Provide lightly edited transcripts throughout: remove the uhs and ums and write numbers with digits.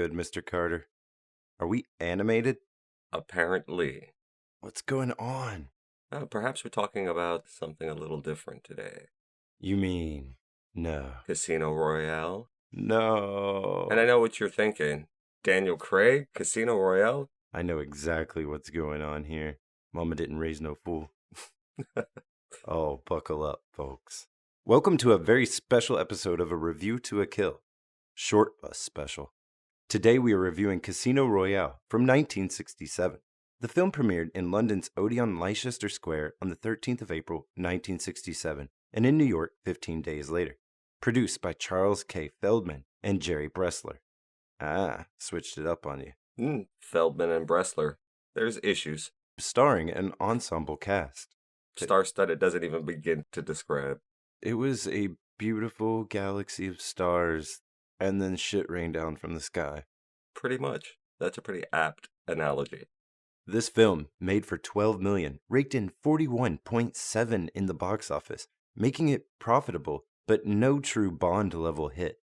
good, Mr. Carter. Are we animated? Apparently. What's going on? Perhaps we're talking about something a little different today. You mean, no. Casino Royale? No. And I know what you're thinking. Daniel Craig? Casino Royale? I know exactly what's going on here. Mama didn't raise no fool. Oh, buckle up, folks. Welcome to a very special episode of A Review to a Kill. Short Bus Special. Today we are reviewing Casino Royale from 1967. The film premiered in London's Odeon Leicester Square on the 13th of April, 1967, and in New York 15 days later. Produced by Charles K. Feldman and Jerry Bressler. Switched it up on you. Feldman and Bressler. There's issues. Starring an ensemble cast. Star-studded doesn't even begin to describe. It was a beautiful galaxy of stars, and then shit rained down from the sky. Pretty much. That's a pretty apt analogy. This film, made for $12 million, raked in $41.7 in the box office, making it profitable, but no true Bond-level hit.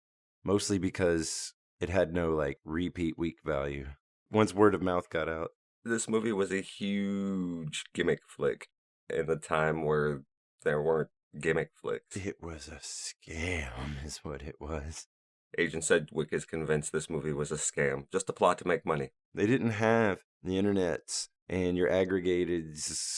Mostly because it had no, repeat week value. Once word of mouth got out. This movie was a huge gimmick flick in the time where there weren't gimmick flicks. It was a scam, is what it was. Agent Sedgwick is convinced this movie was a scam, just a plot to make money. They didn't have the internets and your aggregated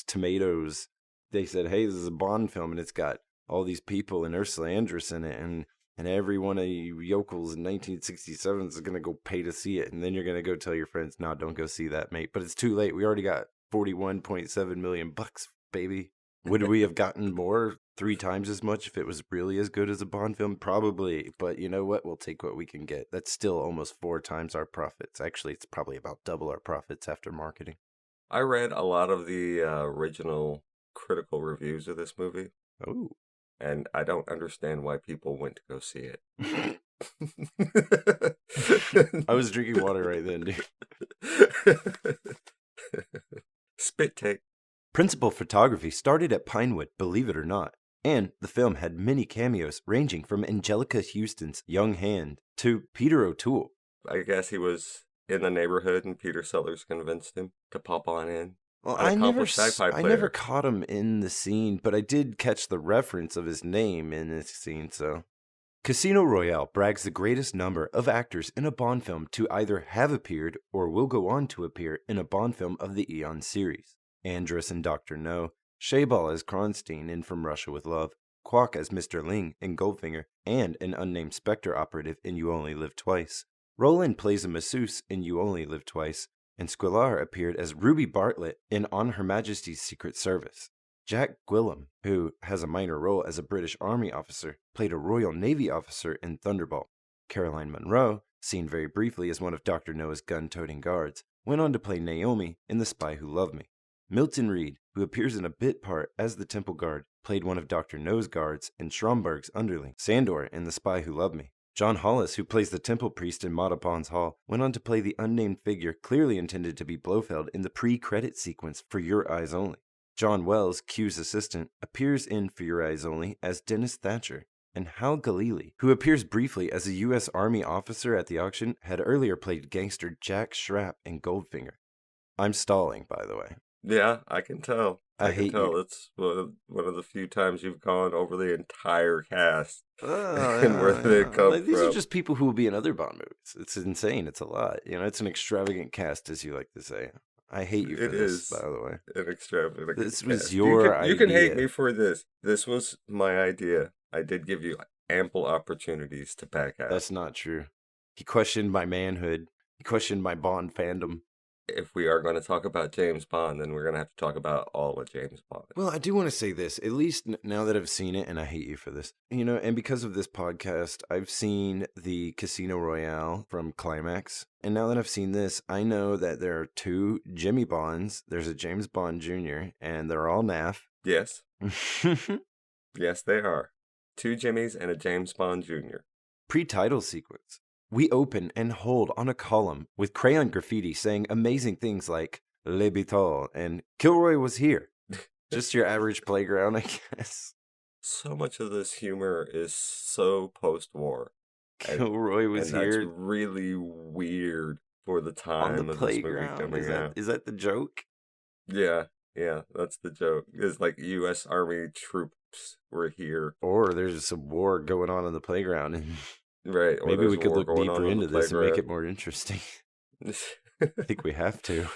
tomatoes. They said, hey, this is a Bond film, and it's got all these people and Ursula Andress in it, and every one of you yokels in 1967 is going to go pay to see it, and then you're going to go tell your friends, nah, don't go see that, mate. But it's too late. We already got $41.7 million, baby. Would we have gotten more, 3 times as much, if it was really as good as a Bond film? Probably, but you know what? We'll take what we can get. That's still almost 4 times our profits. Actually, it's probably about double our profits after marketing. I read a lot of the original critical reviews of this movie. Oh. And I don't understand why people went to go see it. I was drinking water right then, dude. Spit take. Principal photography started at Pinewood, believe it or not, and the film had many cameos ranging from Angelica Houston's young hand to Peter O'Toole. I guess he was in the neighborhood and Peter Sellers convinced him to pop on in. Well, I never caught him in the scene, but I did catch the reference of his name in this scene, so. Casino Royale brags the greatest number of actors in a Bond film to either have appeared or will go on to appear in a Bond film of the Eon series. Andress and Dr. No, Shaybal as Kronstein in From Russia with Love, Kwok as Mr. Ling in Goldfinger, and an unnamed Spectre operative in You Only Live Twice. Roland plays a masseuse in You Only Live Twice, and Squilar appeared as Ruby Bartlett in On Her Majesty's Secret Service. Jack Gwilym, who has a minor role as a British Army officer, played a Royal Navy officer in Thunderball. Caroline Munro, seen very briefly as one of Dr. No's gun-toting guards, went on to play Naomi in The Spy Who Loved Me. Milton Reed, who appears in a bit part as the Temple Guard, played one of Dr. No's guards and Stromberg's underling, Sandor in The Spy Who Loved Me. John Hollis, who plays the temple priest in Matapon's Hall, went on to play the unnamed figure clearly intended to be Blofeld in the pre-credit sequence For Your Eyes Only. John Wells, Q's assistant, appears in For Your Eyes Only as Dennis Thatcher. And Hal Galili, who appears briefly as a U.S. Army officer at the auction, had earlier played gangster Jack Schrapp in Goldfinger. I'm stalling, by the way. Yeah, I can tell. I hate can tell. you. It's one of the few times you've gone over the entire cast and where they come These from. are just people who will be in other Bond movies. It's insane. It's a lot. It's an extravagant cast, as you like to say. I hate you for this, by the way. An extravagant This cast. was your idea. You can hate me for this. This was my idea. I did give you ample opportunities to back out. That's not true. He questioned my manhood. He questioned my Bond fandom. If we are going to talk about James Bond, then we're going to have to talk about all of James Bond. Well, I do want to say this, at least now that I've seen it, and I hate you for this, and because of this podcast, I've seen the Casino Royale from Climax, and now that I've seen this, I know that there are 2 Jimmy Bonds, there's a James Bond Jr., and they're all naff. Yes. Yes, they are. 2 Jimmys and a James Bond Jr. Pre-title sequence. We open and hold on a column with crayon graffiti saying amazing things like Le Bital and Kilroy was here. Just your average playground, I guess. So much of this humor is so post-war. Kilroy was and that's here really weird for the on time the of this movie playground. coming out. Is that the joke? Yeah, that's the joke. It's like U.S. Army troops were here. Or there's some war going on in the playground, and Right, or maybe there's we could war look going deeper on into the this and make it playground. more interesting. I think we have to.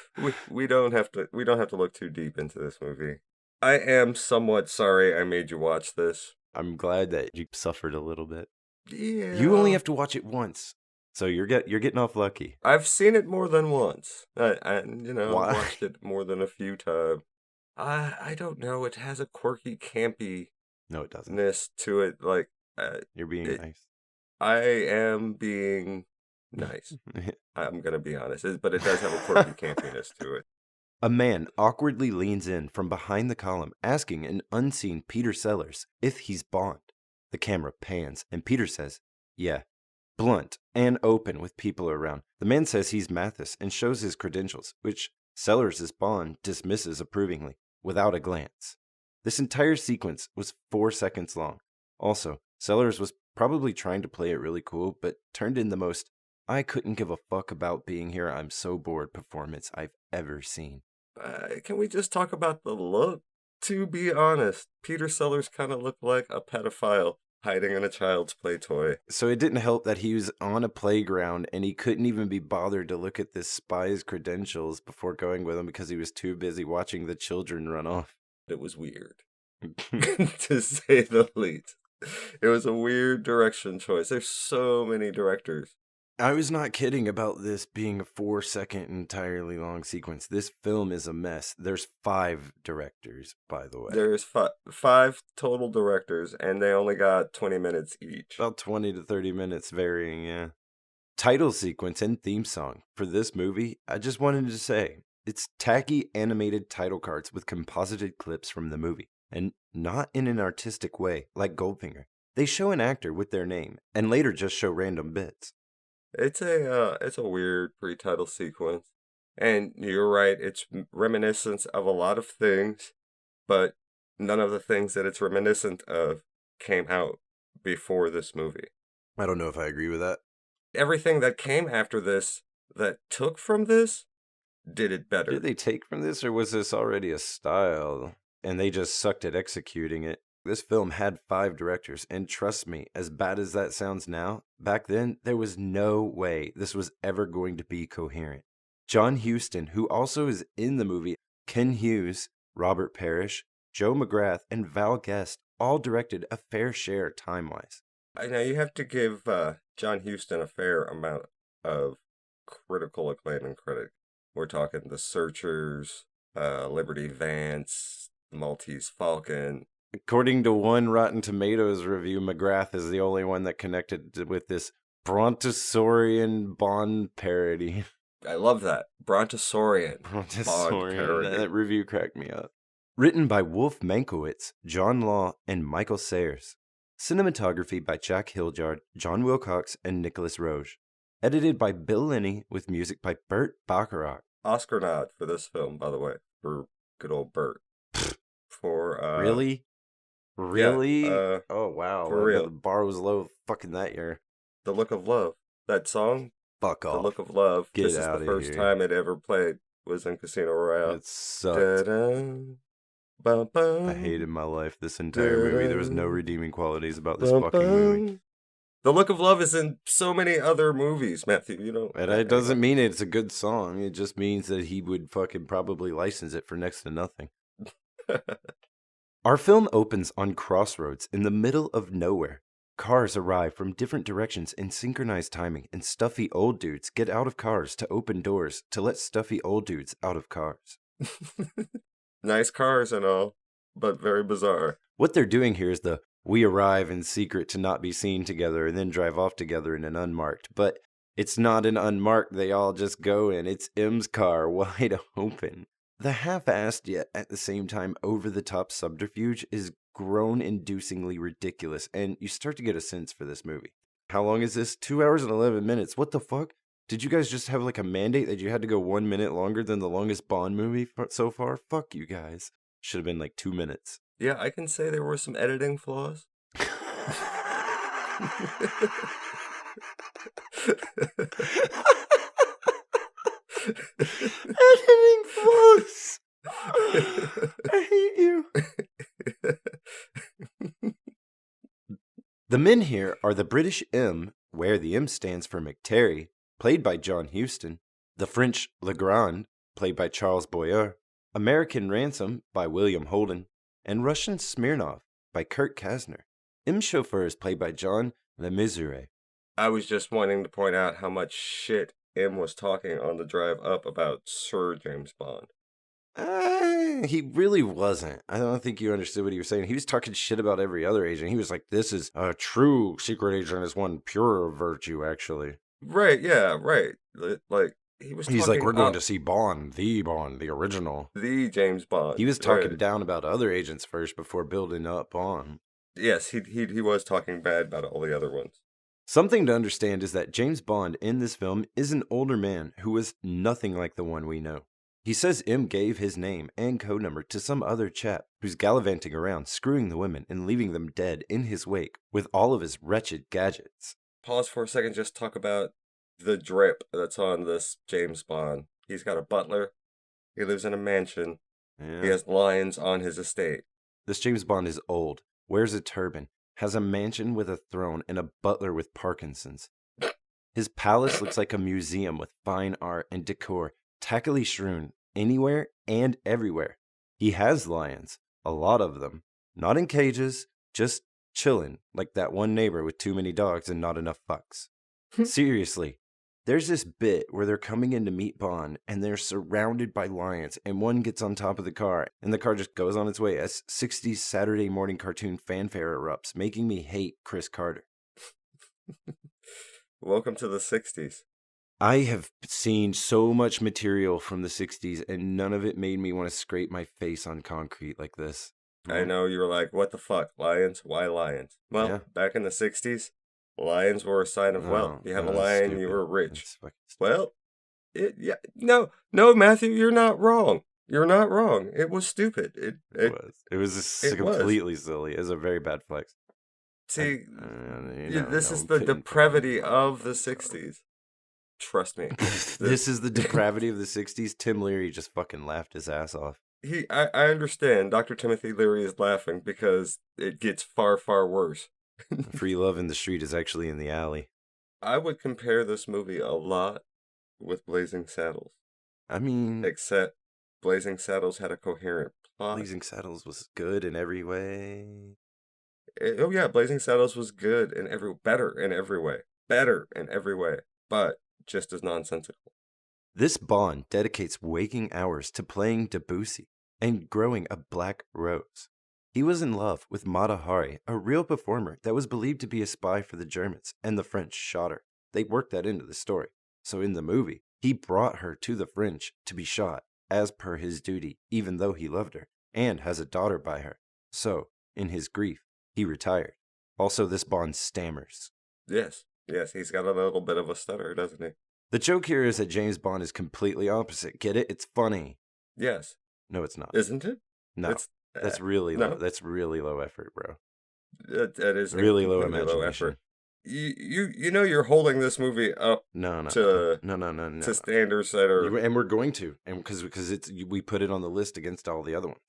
We don't have to look too deep into this movie. I am somewhat sorry I made you watch this. I'm glad that you suffered a little bit. Yeah. You only have to watch it once, so you're getting off lucky. I've seen it more than once. Why? I've watched it more than a few times. I don't know. It has a quirky, campy. No, it doesn't. Ness to it. Like you're being nice. I am being nice. I'm gonna be honest, but it does have a quirky campiness to it. A man awkwardly leans in from behind the column, asking an unseen Peter Sellers if he's Bond. The camera pans, and Peter says, "Yeah." Blunt and open with people around. The man says he's Mathis and shows his credentials, which Sellers as Bond dismisses approvingly, without a glance. This entire sequence was 4 seconds long. Also, Sellers was probably trying to play it really cool, but turned in the most "I couldn't give a fuck about being here, I'm so bored" performance I've ever seen. Can we just talk about the look? To be honest, Peter Sellers kind of looked like a pedophile hiding in a child's play toy. So it didn't help that he was on a playground and he couldn't even be bothered to look at this spy's credentials before going with him because he was too busy watching the children run off. It was weird, to say the least. It was a weird direction choice. There's so many directors. I was not kidding about this being a 4-second entirely long sequence. This film is a mess. There's 5 directors, by the way. There's 5 total directors, and they only got 20 minutes each. About 20 to 30 minutes varying, yeah. Title sequence and theme song for this movie, I just wanted to say, it's tacky animated title cards with composited clips from the movie, and not in an artistic way like Goldfinger. They show an actor with their name, and later just show random bits. It's a weird pre-title sequence, and you're right. It's reminiscent of a lot of things, but none of the things that it's reminiscent of came out before this movie. I don't know if I agree with that. Everything that came after this, that took from this, did it better. Did they take from this, or was this already a style, and they just sucked at executing it? This film had 5 directors, and trust me, as bad as that sounds now, back then, there was no way this was ever going to be coherent. John Huston, who also is in the movie, Ken Hughes, Robert Parrish, Joe McGrath, and Val Guest all directed a fair share time-wise. I know you have to give John Huston a fair amount of critical acclaim and credit. We're talking The Searchers, Liberty Vance, Maltese Falcon. According to one Rotten Tomatoes review, McGrath is the only one that connected with this Brontosaurian Bond parody. I love that. Brontosaurian Bond parody. That review cracked me up. Written by Wolf Mankiewicz, John Law, and Michael Sayers. Cinematography by Jack Hildyard, John Wilcox, and Nicholas Roge. Edited by Bill Linney, with music by Burt Bacharach. Oscar nod for this film, by the way, for good old Burt. For Really? Really? Yeah, oh, wow. For real. The bar was low fucking that year. The Look of Love. That song? Fuck off. The Look of Love. Get this out is the of first here. time it ever played was in Casino Royale. It sucked. I hated my life this entire movie. There was no redeeming qualities about this fucking movie. The Look of Love is in so many other movies, Matthew. You know, And it doesn't mean it's a good song. It just means that he would fucking probably license it for next to nothing. Our film opens on crossroads in the middle of nowhere. Cars arrive from different directions in synchronized timing, and stuffy old dudes get out of cars to open doors to let stuffy old dudes out of cars. Nice cars and all, but very bizarre. What they're doing here is we arrive in secret to not be seen together and then drive off together in an unmarked. But it's not an unmarked they all just go in. It's M's car, wide open. The half-assed yet at the same time over-the-top subterfuge is groan-inducingly ridiculous, and you start to get a sense for this movie. How long is this? 2 hours and 11 minutes. What the fuck? Did you guys just have like a mandate that you had to go 1 minute longer than the longest Bond movie so far? Fuck you guys. Should have been like 2 minutes. Yeah, I can say there were some editing flaws. Editing flows. I hate you. The men here are the British M, where the M stands for McTerry, played by John Huston, the French Legrand, played by Charles Boyer, American Ransom by William Holden, and Russian Smirnov by Kurt Kasner. M's chauffeur is played by John Lemessurier. I was just wanting to point out how much shit M was talking on the drive up about Sir James Bond. He really wasn't. I don't think you understood what he was saying. He was talking shit about every other agent. He was like, this is a true secret agent is one pure virtue, actually. Right, yeah, right. Like, he's like, we're going to see Bond, the original. The James Bond. He was talking down about other agents first before building up Bond. Yes, he was talking bad about all the other ones. Something to understand is that James Bond in this film is an older man who was nothing like the one we know. He says M gave his name and code number to some other chap who's gallivanting around, screwing the women and leaving them dead in his wake with all of his wretched gadgets. Pause for a second, just talk about the drip that's on this James Bond. He's got a butler. He lives in a mansion. Yeah. He has lions on his estate. This James Bond is old, wears a turban, has a mansion with a throne, and a butler with Parkinson's. His palace looks like a museum with fine art and decor, tackily strewn anywhere and everywhere. He has lions, a lot of them, not in cages, just chilling, like that one neighbor with too many dogs and not enough fucks. Seriously, there's this bit where they're coming in to meet Bond, and they're surrounded by lions, and one gets on top of the car, and the car just goes on its way as 60s Saturday morning cartoon fanfare erupts, making me hate Chris Carter. Welcome to the 60s. I have seen so much material from the 60s, and none of it made me want to scrape my face on concrete like this. I know, you were like, what the fuck, lions? Why lions? Well, yeah. Back in the 60s, lions were a sign of wealth. You had a lion, stupid. You were rich. Well, no, Matthew, you're not wrong. You're not wrong. It was stupid. It was completely silly. It was a very bad flex. See, this is the depravity of the 60s. Trust me. This is the depravity of the 60s. Tim Leary just fucking laughed his ass off. I understand Dr. Timothy Leary is laughing because it gets far, far worse. Free love in the street is actually in the alley. I would compare this movie a lot with Blazing Saddles. I mean... Except Blazing Saddles had a coherent plot. Blazing Saddles was good in every way. Blazing Saddles was good in better in every way. Better in every way. But just as nonsensical. This Bond dedicates waking hours to playing Debussy and growing a black rose. He was in love with Mata Hari, a real performer that was believed to be a spy for the Germans, and the French shot her. They worked that into the story. So in the movie, he brought her to the French to be shot, as per his duty, even though he loved her, and has a daughter by her. So, in his grief, he retired. Also, this Bond stammers. Yes, he's got a little bit of a stutter, doesn't he? The joke here is that James Bond is completely opposite. Get it? It's funny. Yes. No, it's not. Isn't it? No. That's really low. That's really low effort, bro. That is really low imagination. Low effort. You know you're holding this movie up to standards that are, and we're going to, and because we put it on the list against all the other ones.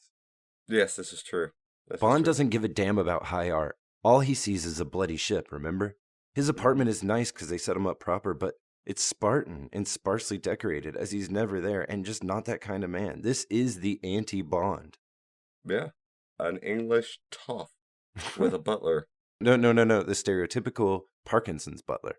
Yes, this is true. Bond doesn't give a damn about high art. All he sees is a bloody ship. Remember, his apartment is nice because they set him up proper, but it's Spartan and sparsely decorated as he's never there and just not that kind of man. This is the anti-Bond. Yeah, an English toff with a butler. No. The stereotypical Parkinson's butler.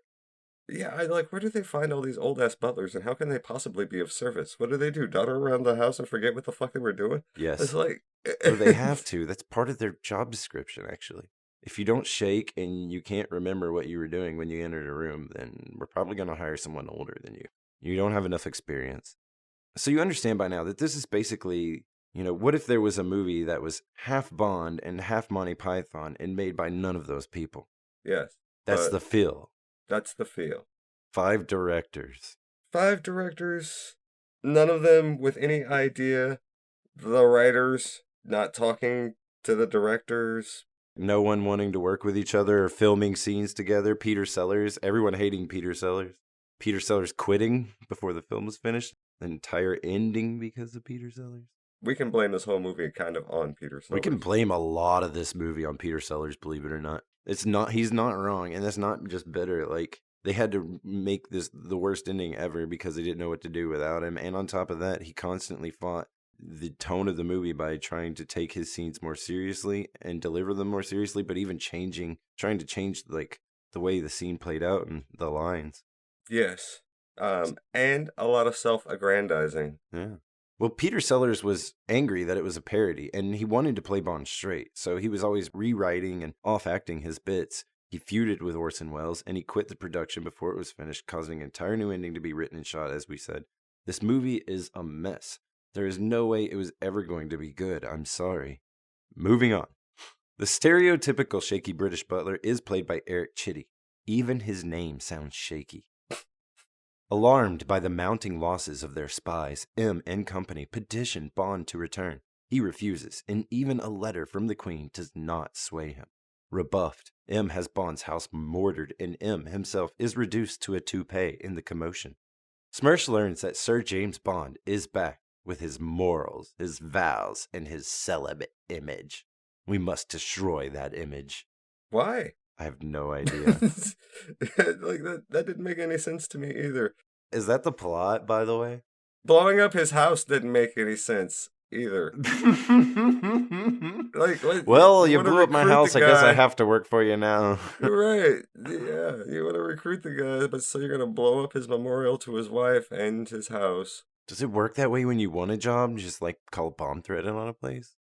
Yeah, where do they find all these old-ass butlers, and how can they possibly be of service? What do? Dawdle around the house and forget what the fuck they were doing? Yes. It's like... Well, they have to. That's part of their job description, actually. If you don't shake and you can't remember what you were doing when you entered a room, then we're probably going to hire someone older than you. You don't have enough experience. So you understand by now that this is basically... what if there was a movie that was half Bond and half Monty Python and made by none of those people? Yes. That's the feel. That's the feel. 5 directors. 5 directors, none of them with any idea. The writers not talking to the directors, No one wanting to work with each other or filming scenes together. Peter Sellers, everyone hating Peter Sellers. Peter Sellers quitting before the film was finished. The entire ending because of Peter Sellers. We can blame this whole movie kind of on Peter Sellers. We can blame a lot of this movie on Peter Sellers, believe it or not. It's not, he's not wrong, and that's not just bitter. Like, they had to make this the worst ending ever because they didn't know what to do without him. And on top of that, he constantly fought the tone of the movie by trying to take his scenes more seriously and deliver them more seriously, but even trying to change, like, the way the scene played out and the lines. Yes. And a lot of self-aggrandizing. Yeah. Well, Peter Sellers was angry that it was a parody, and he wanted to play Bond straight, so he was always rewriting and off-acting his bits. He feuded with Orson Welles, and he quit the production before it was finished, causing an entire new ending to be written and shot, as we said. This movie is a mess. There is no way it was ever going to be good. I'm sorry. Moving on. The stereotypical shaky British butler is played by Eric Chitty. Even his name sounds shaky. Alarmed by the mounting losses of their spies, M and company petition Bond to return. He refuses, and even a letter from the Queen does not sway him. Rebuffed, M has Bond's house mortared, and M himself is reduced to a toupee in the commotion. Smersh learns that Sir James Bond is back with his morals, his vows, and his celibate image. We must destroy that image. Why? I have no idea. Like, that didn't make any sense to me either. Is that the plot, by the way? Blowing up his house didn't make any sense either. like, well, you blew up my house. I guess I have to work for you now. Right. Yeah. You want to recruit the guy, but so you're going to blow up his memorial to his wife and his house. Does it work that way when you want a job? Just like call a bomb threat on a place?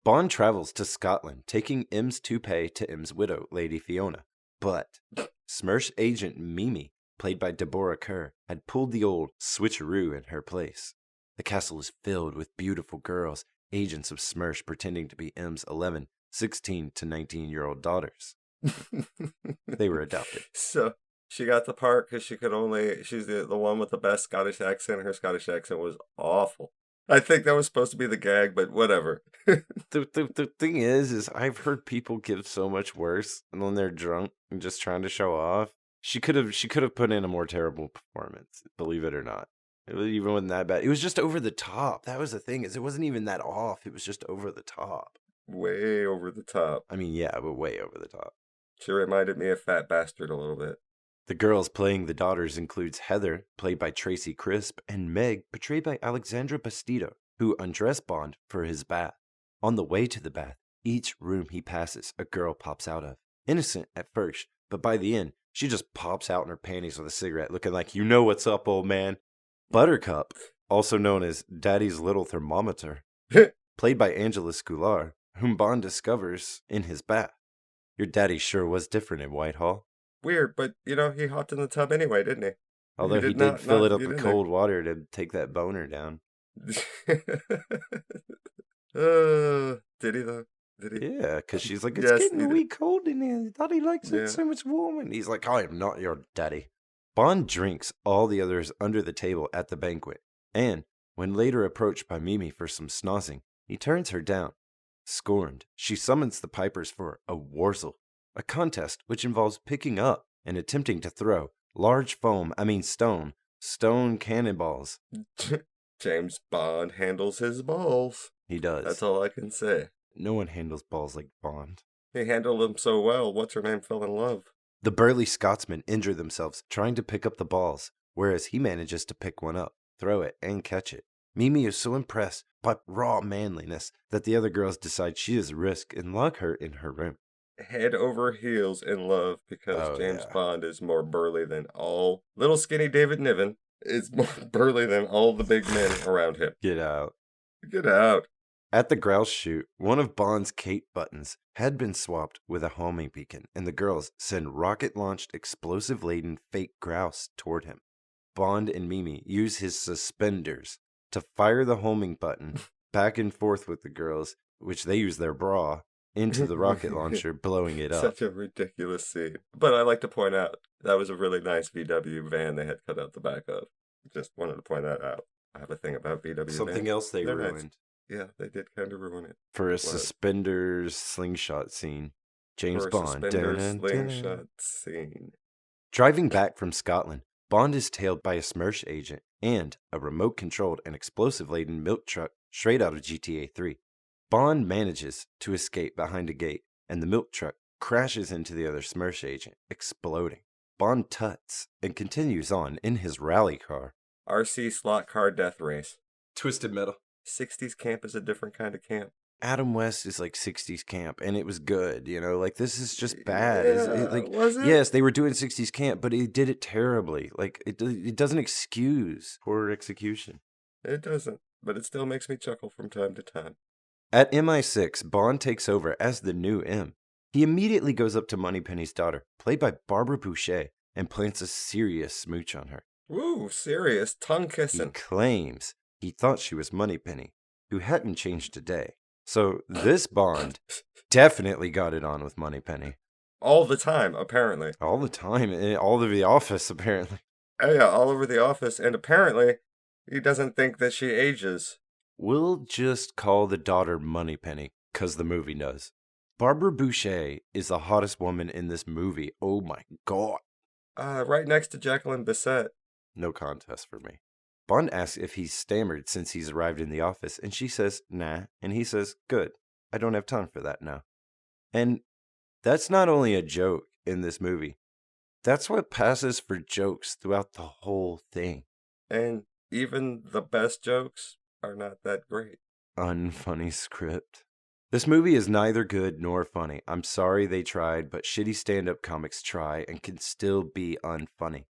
Bond travels to Scotland, taking M's toupee to M's widow, Lady Fiona. But Smersh agent Mimi, played by Deborah Kerr, had pulled the old switcheroo in her place. The castle is filled with beautiful girls, agents of Smersh pretending to be M's 11, 16 to 19-year-old daughters. They were adopted. So she got the part because she's the one with the best Scottish accent. Her Scottish accent was awful. I think that was supposed to be the gag, but whatever. The thing is I've heard people give so much worse when they're drunk and just trying to show off. She could have put in a more terrible performance, believe it or not. It even wasn't that bad. It was just over the top. That was the thing, is it wasn't even that off. It was just over the top. Way over the top. I mean, yeah, but way over the top. She reminded me of Fat Bastard a little bit. The girls playing the daughters includes Heather, played by Tracy Crisp, and Meg, portrayed by Alexandra Bastido, who undress Bond for his bath. On the way to the bath, each room he passes, a girl pops out of. Innocent at first, but by the end, she just pops out in her panties with a cigarette, looking like, you know what's up, old man. Buttercup, also known as Daddy's Little Thermometer, played by Angela Scular, whom Bond discovers in his bath. Your daddy sure was different in Whitehall. Weird, but, he hopped in the tub anyway, didn't he? Although he did fill it up with cold water to take that boner down. Did he, though? Did he? Yeah, because she's like, it's getting a wee cold in here. Daddy likes it so much warmer. And he's like, I am not your daddy. Bond drinks all the others under the table at the banquet. And, when later approached by Mimi for some snozzing, he turns her down. Scorned, she summons the pipers for a warzel, a contest which involves picking up and attempting to throw large stone cannonballs. James Bond handles his balls. He does. That's all I can say. No one handles balls like Bond. He handled them so well, what's-her-name fell in love. The burly Scotsmen injure themselves trying to pick up the balls, whereas he manages to pick one up, throw it, and catch it. Mimi is so impressed by raw manliness that the other girls decide she is a risk and lock her in her room. Head over heels in love because James Bond is more burly than all. Little skinny David Niven is more burly than all the big men around him. Get out. Get out. At the grouse shoot, one of Bond's cape buttons had been swapped with a homing beacon, and the girls send rocket-launched, explosive-laden fake grouse toward him. Bond and Mimi use his suspenders to fire the homing button back and forth with the girls, which they use their bra, into the rocket launcher, blowing it up. Such a ridiculous scene. But I like to point out, that was a really nice VW van they had cut out the back of. Just wanted to point that out. I have a thing about VW Something else they ruined. Nice. Yeah, they did kind of ruin it. For a suspenders slingshot scene. James for a Bond. suspender slingshot scene. Driving back from Scotland, Bond is tailed by a Smersh agent and a remote-controlled and explosive-laden milk truck straight out of GTA 3. Bond manages to escape behind a gate, and the milk truck crashes into the other Smersh agent, exploding. Bond tuts and continues on in his rally car. RC slot car death race. Twisted Metal. 60s camp is a different kind of camp. Adam West is like 60s camp, and it was good, like this is just bad. Yeah, was it? Yes, they were doing 60s camp, but he did it terribly. Like, it doesn't excuse poor execution. It doesn't, but it still makes me chuckle from time to time. At MI6, Bond takes over as the new M. He immediately goes up to Moneypenny's daughter, played by Barbara Boucher, and plants a serious smooch on her. Ooh, serious tongue kissing. He claims he thought she was Moneypenny, who hadn't changed a day. So this Bond definitely got it on with Moneypenny. All the time, apparently. All the time. All over the office, apparently. Oh, yeah, all over the office. And apparently, he doesn't think that she ages. We'll just call the daughter Moneypenny, because the movie does. Barbara Boucher is the hottest woman in this movie. Oh my God. Right next to Jacqueline Bisset. No contest for me. Bond asks if he's stammered since he's arrived in the office, and she says, nah, and he says, good, I don't have time for that now. And that's not only a joke in this movie, that's what passes for jokes throughout the whole thing. And even the best jokes are not that great. Unfunny script. This movie is neither good nor funny. I'm sorry they tried, but shitty stand-up comics try and can still be unfunny.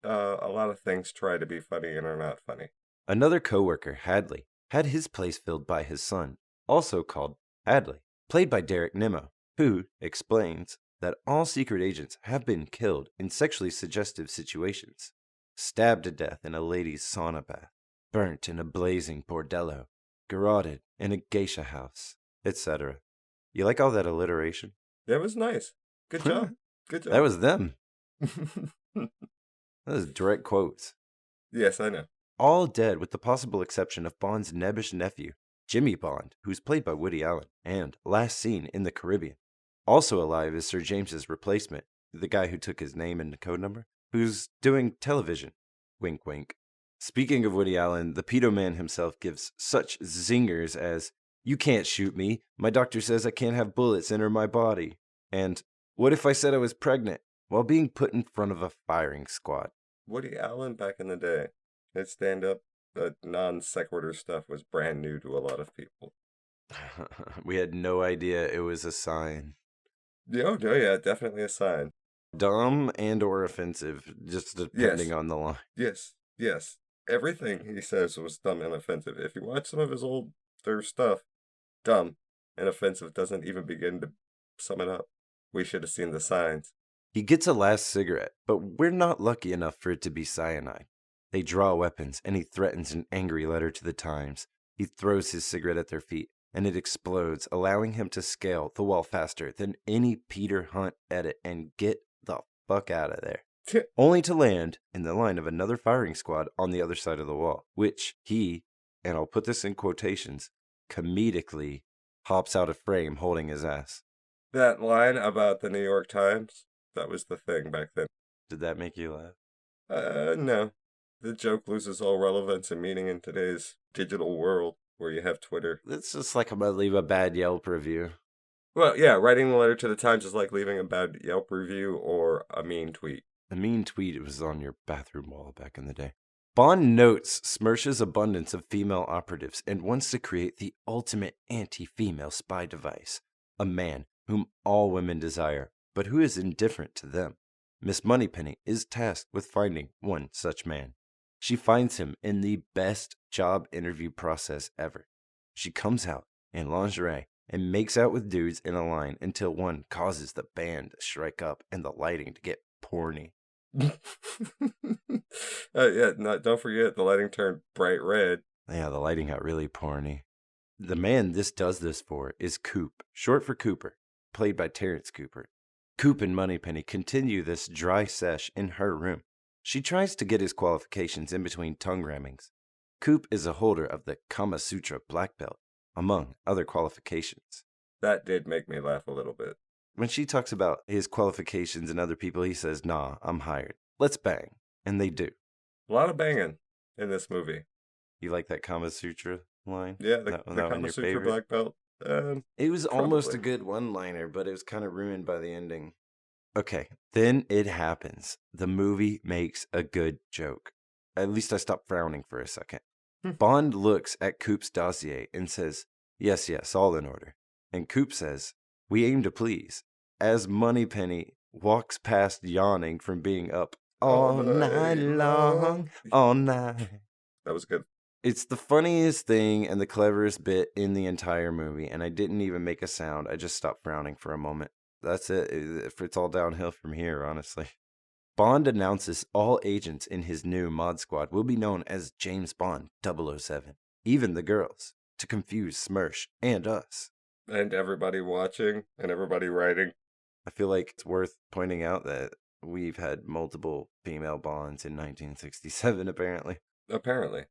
A lot of things try to be funny and are not funny. Another coworker, Hadley, had his place filled by his son, also called Hadley, played by Derek Nimmo, who explains that all secret agents have been killed in sexually suggestive situations, stabbed to death in a lady's sauna bath, burnt in a blazing bordello, garroted in a geisha house, etc. You like all that alliteration? That was nice. Good job. Good job. That was them. Those direct quotes. Yes, I know. All dead with the possible exception of Bond's nebbish nephew, Jimmy Bond, who's played by Woody Allen, and last seen in the Caribbean. Also alive is Sir James's replacement, the guy who took his name and code number, who's doing television. Wink, wink. Speaking of Woody Allen, the pedo man himself gives such zingers as, you can't shoot me, my doctor says I can't have bullets enter my body, and what if I said I was pregnant, while being put in front of a firing squad. Woody Allen back in the day, his stand-up, non-sequitur stuff was brand new to a lot of people. We had no idea it was a sign. Oh, yeah, definitely a sign. Dumb and or offensive, just depending on the line. Yes. Everything he says was dumb and offensive. If you watch some of his older stuff, dumb and offensive doesn't even begin to sum it up. We should have seen the signs. He gets a last cigarette, but we're not lucky enough for it to be cyanide. They draw weapons, and he threatens an angry letter to the Times. He throws his cigarette at their feet, and it explodes, allowing him to scale the wall faster than any Peter Hunt edit and get the fuck out of there. Only to land in the line of another firing squad on the other side of the wall, which he, and I'll put this in quotations, comedically hops out of frame holding his ass. That line about the New York Times, that was the thing back then. Did that make you laugh? No. The joke loses all relevance and meaning in today's digital world where you have Twitter. It's just like I'm going to leave a bad Yelp review. Well, yeah, writing a letter to the Times is like leaving a bad Yelp review or a mean tweet. A mean tweet was on your bathroom wall back in the day. Bond notes Smersh's abundance of female operatives and wants to create the ultimate anti-female spy device. A man whom all women desire, but who is indifferent to them. Miss Moneypenny is tasked with finding one such man. She finds him in the best job interview process ever. She comes out in lingerie and makes out with dudes in a line until one causes the band to strike up and the lighting to get porny. Don't forget the lighting turned bright red. Yeah, the lighting got really porny. The man this does this for is Coop, short for Cooper, played by Terrence Cooper. Coop and Moneypenny continue this dry sesh in her room. She tries to get his qualifications in between tongue rammings. Coop is a holder of the Kama Sutra black belt, among other qualifications. That did make me laugh a little bit. When she talks about his qualifications and other people, he says, nah, I'm hired. Let's bang. And they do. A lot of banging in this movie. You like that Kama Sutra line? Yeah, the Kama Sutra black belt. It was almost a good one-liner, but it was kind of ruined by the ending. Okay, then it happens. The movie makes a good joke. At least I stopped frowning for a second. Bond looks at Coop's dossier and says, yes, all in order. And Coop says, we aim to please, as Moneypenny walks past yawning from being up all night long, all night. That was good. It's the funniest thing and the cleverest bit in the entire movie, and I didn't even make a sound. I just stopped frowning for a moment. That's it. It's all downhill from here, honestly. Bond announces all agents in his new mod squad will be known as James Bond 007, even the girls, to confuse Smersh and us. And everybody watching and everybody writing. I feel like it's worth pointing out that we've had multiple female Bonds in 1967, apparently. Apparently.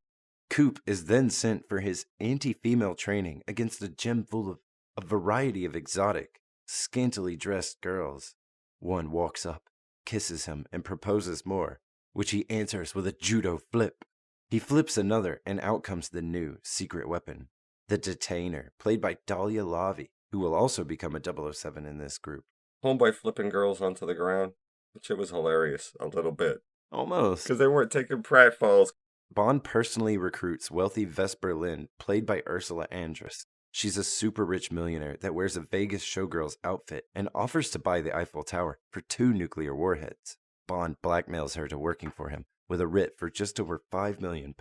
Coop is then sent for his anti-female training against a gym full of a variety of exotic, scantily dressed girls. One walks up, kisses him, and proposes more, which he answers with a judo flip. He flips another, and out comes the new secret weapon, the Detainer, played by Dahlia Lavi, who will also become a 007 in this group. Homeboy flipping girls onto the ground, which it was hilarious, a little bit. Almost. Because they weren't taking pratfalls. Bond personally recruits wealthy Vesper Lynn, played by Ursula Andress. She's a super rich millionaire that wears a Vegas showgirl's outfit and offers to buy the Eiffel Tower for 2 nuclear warheads. Bond blackmails her to working for him with a writ for just over £5 million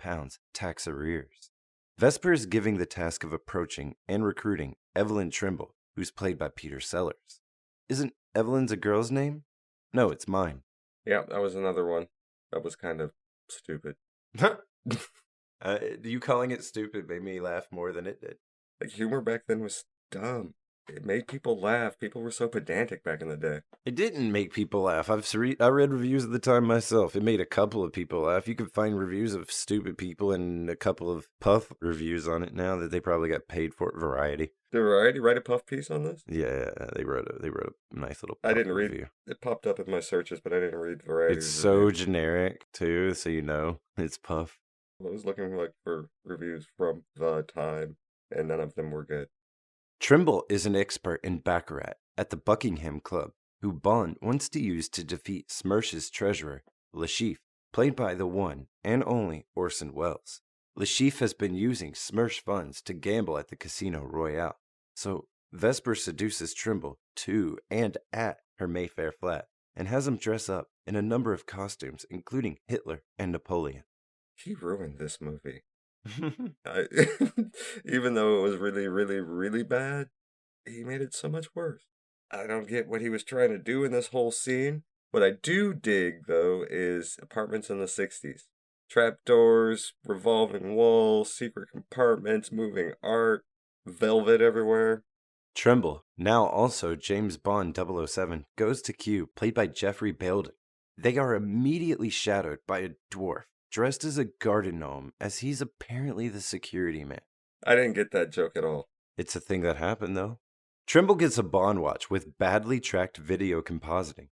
tax arrears. Vesper is giving the task of approaching and recruiting Evelyn Trimble, who's played by Peter Sellers. Isn't Evelyn's a girl's name? No, it's mine. Yeah, that was another one. That was kind of stupid. You calling it stupid made me laugh more than it did. Like, humor back then was dumb. It made people laugh. People were so pedantic back in the day. It didn't make people laugh. I read reviews at the time myself. It made a couple of people laugh. You can find reviews of stupid people and a couple of Puff reviews on it now that they probably got paid for it. Variety. Did Variety write a Puff piece on this? Yeah, they wrote a nice little Puff I didn't read review. It popped up in my searches, but I didn't read Variety. It's so generic, too, so you know it's Puff. I was looking for reviews from the time, and none of them were good. Trimble is an expert in Baccarat at the Buckingham Club, who Bond wants to use to defeat Smersh's treasurer, Lashif, played by the one and only Orson Welles. Lashif has been using Smersh funds to gamble at the Casino Royale, so Vesper seduces Trimble to and at her Mayfair flat and has him dress up in a number of costumes, including Hitler and Napoleon. He ruined this movie. Even though it was really, really, really bad, he made it so much worse. I don't get what he was trying to do in this whole scene. What I do dig, though, is apartments in the 60s. Trapdoors, revolving walls, secret compartments, moving art, velvet everywhere. Trimble, now also James Bond 007, goes to Q, played by Jeffrey Belden. They are immediately shadowed by a dwarf dressed as a garden gnome, as he's apparently the security man. I didn't get that joke at all. It's a thing that happened, though. Trimble gets a Bond watch with badly tracked video compositing.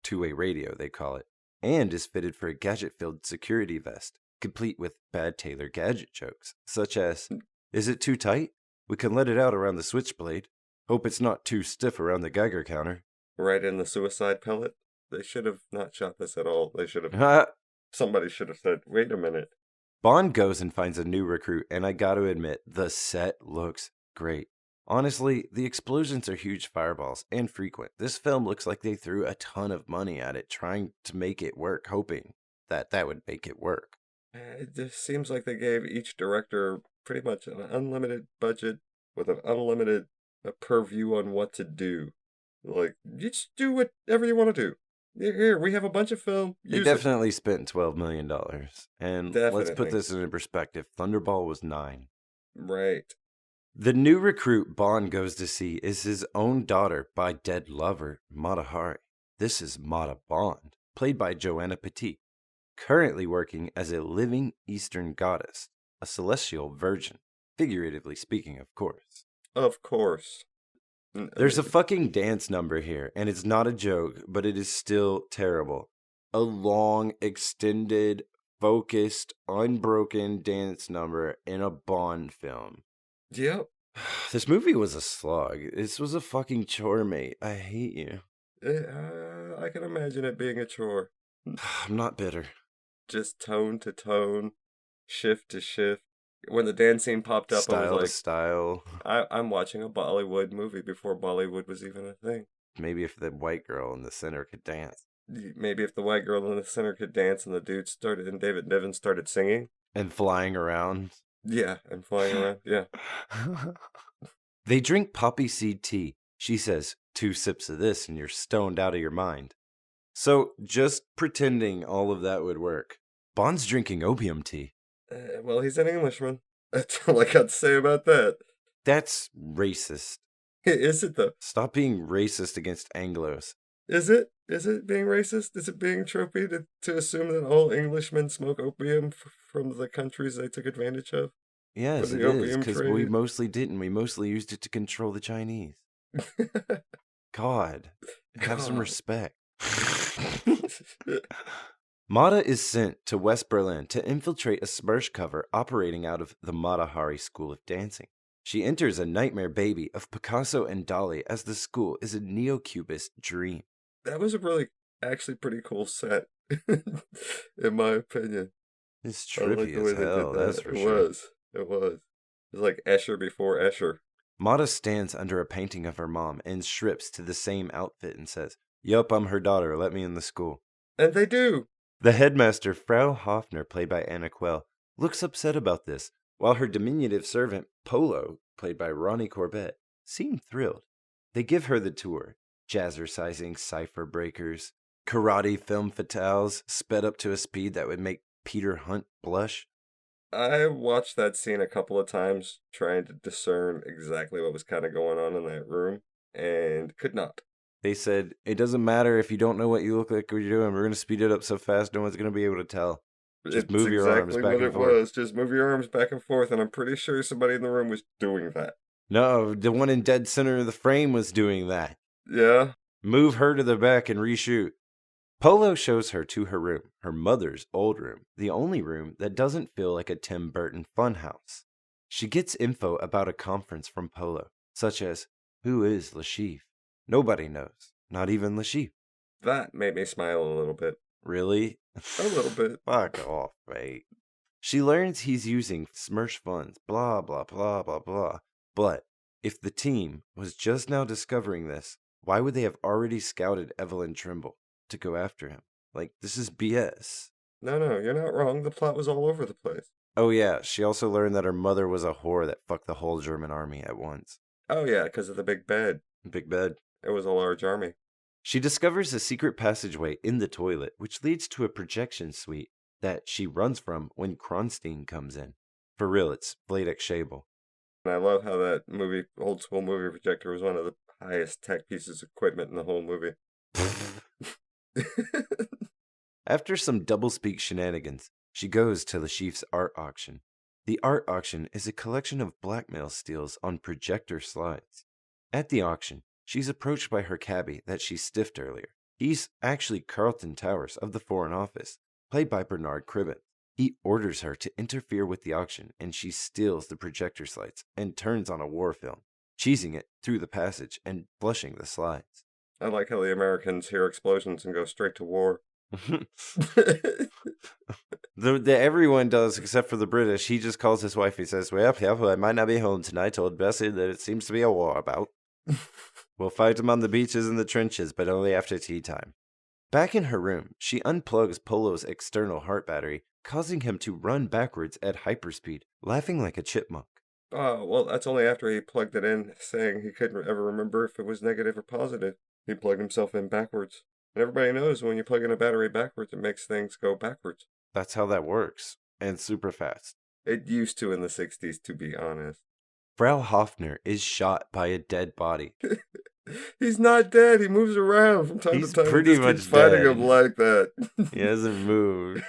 Two-way radio, they call it. And is fitted for a gadget-filled security vest, complete with bad Taylor gadget jokes, such as, is it too tight? We can let it out around the switchblade. Hope it's not too stiff around the Geiger counter. Right in the suicide pellet? They should have not shot this at all. They should have... Somebody should have said, wait a minute. Bond goes and finds a new recruit, and I gotta admit, the set looks great. Honestly, the explosions are huge fireballs and frequent. This film looks like they threw a ton of money at it, trying to make it work, hoping that would make it work. It just seems like they gave each director pretty much an unlimited budget with an unlimited purview on what to do. Like, you just do whatever you want to do. Here, we have a bunch of film. They definitely spent $12 million. And let's put this in perspective. Thunderball was 9. Right. The new recruit Bond goes to see is his own daughter by dead lover, Mata Hari. This is Mata Bond, played by Joanna Petit, currently working as a living Eastern goddess, a celestial virgin, figuratively speaking, of course. Of course. There's a fucking dance number here, and it's not a joke, but it is still terrible. A long, extended, focused, unbroken dance number in a Bond film. Yep. This movie was a slog. This was a fucking chore, mate. I hate you. I can imagine it being a chore. I'm not bitter. Just tone to tone, shift to shift. When the dance scene popped up, I was like, style. I'm watching a Bollywood movie before Bollywood was even a thing. Maybe if the white girl in the center could dance. Maybe if the white girl in the center could dance and the dude and David Niven started singing. And flying around. Yeah, and flying around, yeah. They drink poppy seed tea. She says, 2 sips of this and you're stoned out of your mind. So, just pretending all of that would work. Bond's drinking opium tea. Well, he's an Englishman. That's all I got to say about that. That's racist. Is it, though? Stop being racist against Anglos. Is it? Is it being racist? Is it being tropey to assume that all Englishmen smoke opium from the countries they took advantage of? Yes, it is, because we mostly didn't. We mostly used it to control the Chinese. God, have some respect. Mata is sent to West Berlin to infiltrate a Smersh cover operating out of the Mata Hari School of Dancing. She enters a nightmare baby of Picasso and Dali as the school is a neo-cubist dream. That was a really, actually pretty cool set, in my opinion. It's trippy as hell, that's for sure. It was like Escher before Escher. Mata stands under a painting of her mom and strips to the same outfit and says, "Yup, I'm her daughter, let me in the school." And they do. The headmaster, Frau Hoffner, played by Anna Quell, looks upset about this, while her diminutive servant, Polo, played by Ronnie Corbett, seemed thrilled. They give her the tour, jazzercising cipher breakers, karate film fatales sped up to a speed that would make Peter Hunt blush. I watched that scene a couple of times, trying to discern exactly what was kind of going on in that room, and could not. They said, it doesn't matter if you don't know what you look like or you're doing. We're going to speed it up so fast no one's going to be able to tell. Just move your arms back and forth. Just move your arms back and forth, and I'm pretty sure somebody in the room was doing that. No, the one in dead center of the frame was doing that. Yeah? Move her to the back and reshoot. Polo shows her to her room, her mother's old room, the only room that doesn't feel like a Tim Burton funhouse. She gets info about a conference from Polo, such as, who is Lashif? Nobody knows, not even Lashif. That made me smile a little bit. Really? A little bit. Fuck off, mate. She learns he's using Smersh funds, blah, blah, blah, blah, blah. But if the team was just now discovering this, why would they have already scouted Evelyn Trimble to go after him? Like, this is BS. No, you're not wrong. The plot was all over the place. Oh yeah, she also learned that her mother was a whore that fucked the whole German army at once. Oh yeah, because of the big bed. Big bed. It was a large army. She discovers a secret passageway in the toilet, which leads to a projection suite that she runs from when Kronstein comes in. For real, it's Vladek Szabo. And I love how that old school movie projector was one of the highest tech pieces of equipment in the whole movie. After some doublespeak shenanigans, she goes to Lashif's art auction. The art auction is a collection of blackmail steals on projector slides. At the auction, she's approached by her cabbie that she stiffed earlier. He's actually Carlton Towers of the Foreign Office, played by Bernard Cribbin. He orders her to interfere with the auction, and she steals the projector slides and turns on a war film, cheesing it through the passage and flushing the slides. I like how the Americans hear explosions and go straight to war. Everyone does except for the British. He just calls his wife. He says, well, I might not be home tonight. Told Bessie that it seems to be a war about. We'll fight them on the beaches and the trenches, but only after tea time. Back in her room, she unplugs Polo's external heart battery, causing him to run backwards at hyperspeed, laughing like a chipmunk. Oh, well, that's only after he plugged it in, saying he couldn't ever remember if it was negative or positive. He plugged himself in backwards. And everybody knows when you plug in a battery backwards, it makes things go backwards. That's how that works. And super fast. It used to in the 60s, to be honest. Frau Hoffner is shot by a dead body. He's not dead. He moves around from time to time. He's pretty much keeps fighting him like that. He hasn't moved.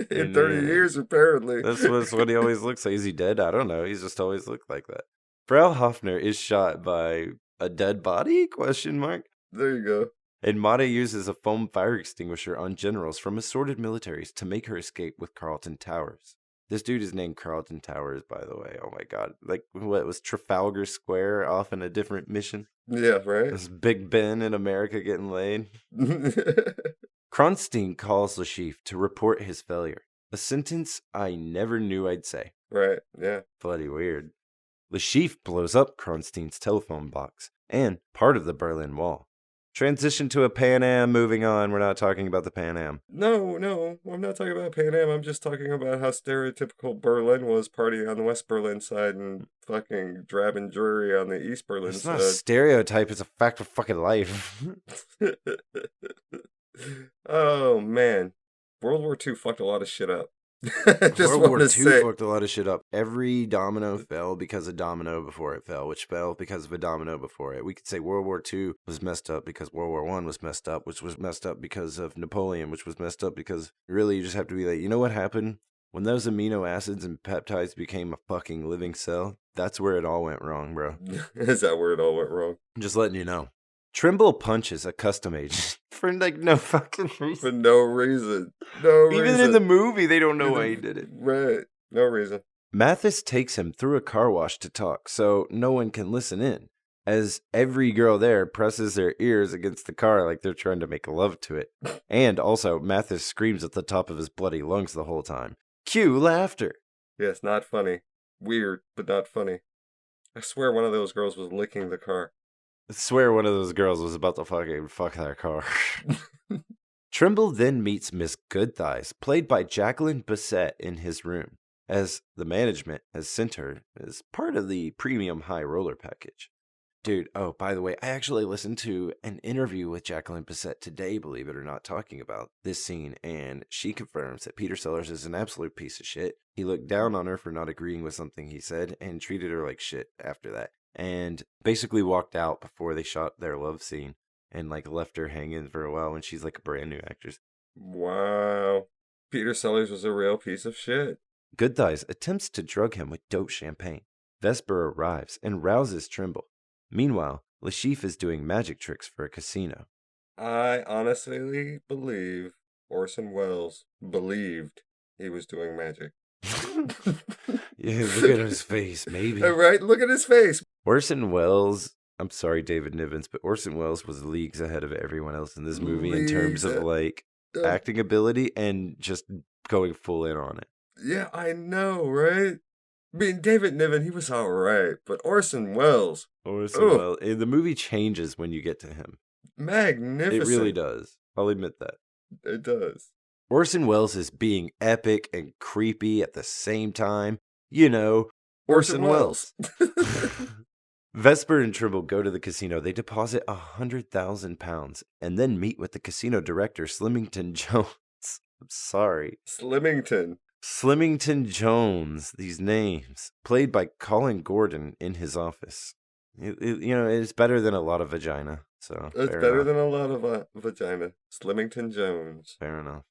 In 30 years, apparently. That's what he always looks like. Is he dead? I don't know. He's just always looked like that. Frau Hoffner is shot by A dead body? Question mark. There you go. And Mata uses a foam fire extinguisher on generals from assorted militaries to make her escape with Carlton Towers. This dude is named Carlton Towers, by the way. Oh my god. Like, what was Trafalgar Square off in a different mission? Yeah, right? This Big Ben in America getting laid. Kronstein calls Lashif to report his failure. A sentence I never knew I'd say. Right, yeah. Bloody weird. Lashif blows up Kronstein's telephone box and part of the Berlin Wall. Transition to a Pan Am, moving on. We're not talking about the Pan Am. No, I'm not talking about Pan Am. I'm just talking about how stereotypical Berlin was, partying on the West Berlin side and fucking drab and dreary on the East Berlin It's side. not a stereotype, it's a fact of fucking life. Oh, man. World War II fucked a lot of shit up. World War II fucked a lot of shit up. Every domino fell because of domino before it fell, which fell because of a domino before it. We could say World War II was messed up because World War I was messed up, which was messed up because of Napoleon, which was messed up because really you just have to be like, you know what happened? When those amino acids and peptides became a fucking living cell, that's where it all went wrong, bro. Is that where it all went wrong? I'm just letting you know. Trimble punches a custom agent for like no fucking reason. For no reason. Even in the movie, they don't know why he did it. Right. No reason. Mathis takes him through a car wash to talk, so no one can listen in, as every girl there presses their ears against the car like they're trying to make love to it. And also, Mathis screams at the top of his bloody lungs the whole time. Cue laughter. Yes, not funny. Weird, but not funny. I swear one of those girls was licking the car. I swear one of those girls was about to fucking fuck that car. Trimble then meets Miss Goodthighs, played by Jacqueline Bisset, in his room, as the management has sent her as part of the premium high roller package. Dude, oh, by the way, I actually listened to an interview with Jacqueline Bisset today, believe it or not, talking about this scene, and she confirms that Peter Sellers is an absolute piece of shit. He looked down on her for not agreeing with something he said and treated her like shit after that. And basically walked out before they shot their love scene and like left her hanging for a while when she's like a brand new actress. Wow. Peter Sellers was a real piece of shit. Goodthighs attempts to drug him with dope champagne. Vesper arrives and rouses Trimble. Meanwhile, Lashif is doing magic tricks for a casino. I honestly believe Orson Welles believed he was doing magic. Yeah, look at his face, maybe. Right? Look at his face. Orson Welles, I'm sorry, David Nivens, but Orson Welles was leagues ahead of everyone else in this movie in terms of like acting ability and just going full in on it. Yeah, I know, right? I mean, David Niven, he was all right, but Orson Welles. Welles, the movie changes when you get to him. Magnificent. It really does. I'll admit that. It does. Orson Welles is being epic and creepy at the same time. You know, Orson Welles. Vesper and Trimble go to the casino. They deposit £100,000 and then meet with the casino director, Slimington Jones. I'm sorry. Slimington Jones, these names, played by Colin Gordon in his office. It's better than a lot of vagina. So it's better than a lot of vagina. Slimington Jones. Fair enough.